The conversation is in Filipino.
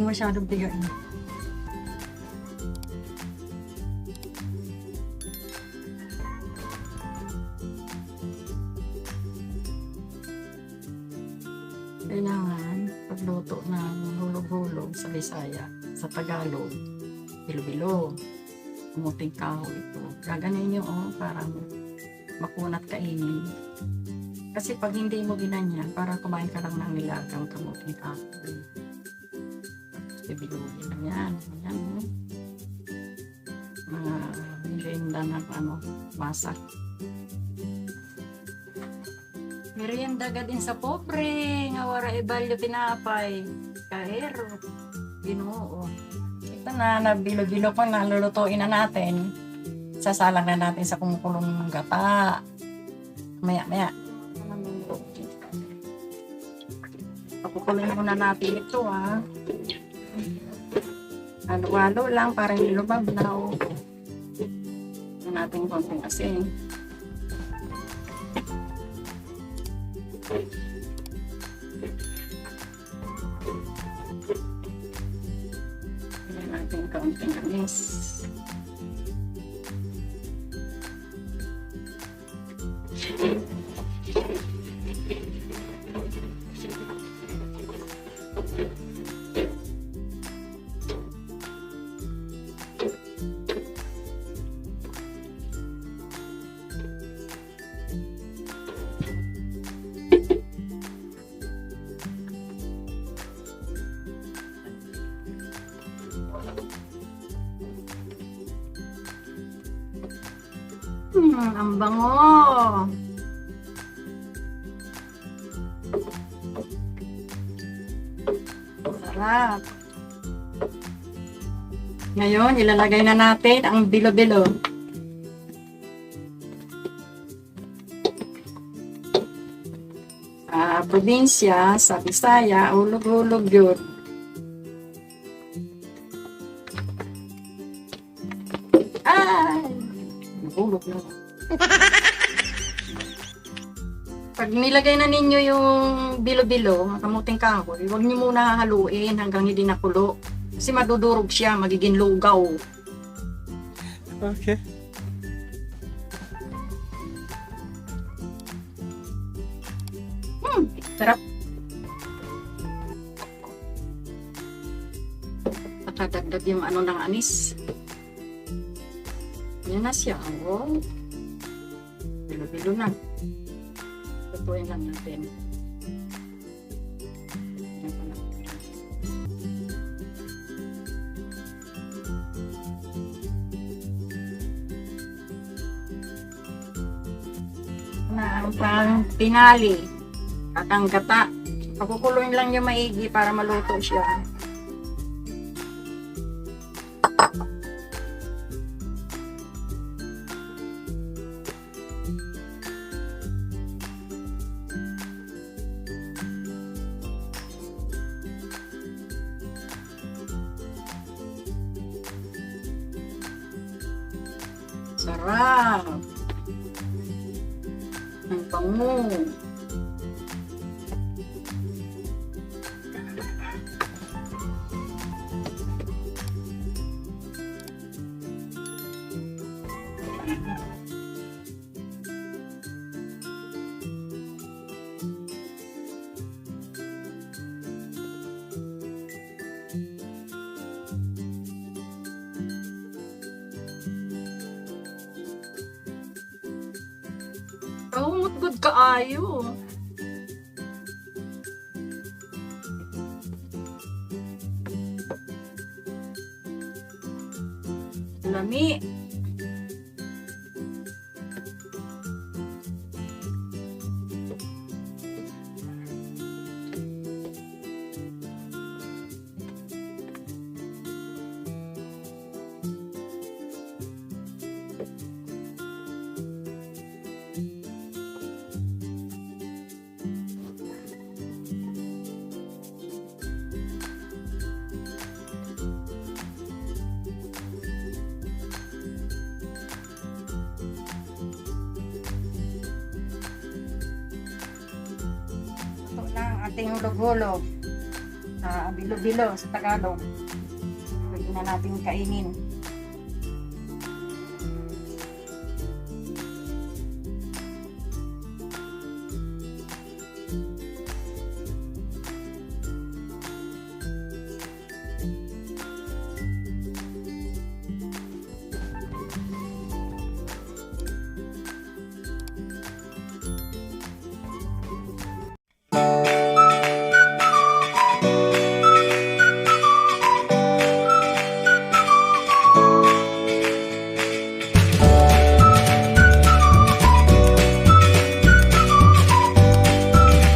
mo masyadong bigain. Kailangan pagluto ng hulog-hulog sa Bisaya, sa Tagalog, Bilo Bilo, Kamoteng Kahoy ito. Gaganin nyo parang makunat kainin. Kasi pag hindi mo ginanyan, para kumain ka lang ng nilagang kamoteng kahoy. Bibilugin lang yan. Ayan, mga merienda ng masak. Merienda ka din sa pobre, nga wara ibalyo tinapay, kaero, Ginoo. Ito na bilo-bilo ko na, lulutuin na natin. Sasalang na natin sa kumukulong gata. Maya-maya. Pakukuloy muna natin ito Halo-halo lang para hindi lumablaw. Ito natin konting asin. Ito natin konting anis. Ang bango. Sarap. Ngayon, ilalagay na natin ang bilo-bilo. Sa probinsya, sa Bisaya, hulog-hulog yun. Ay! Hulog na. Pag nilagay na ninyo yung bilo-bilo, kamoteng kahoy, huwag niyo muna haluin hanggang hindi nakulo. Kasi madudurog siya, magiging lugaw. Okay. Sarap. Nakadagdag yung ng anis. Yan na siya. Oh. Bilo-bilo na. Tutuin lang natin. Yan pala. Na ang pang pinali. Kakang gata. Pakukuloyin lang yung maigi para maluto siya. Sarap! Ang bango! Good kaayo. Lami. Ating hulog-hulog. Bilo Bilo sa Tagalog. Pwede na natin kainin.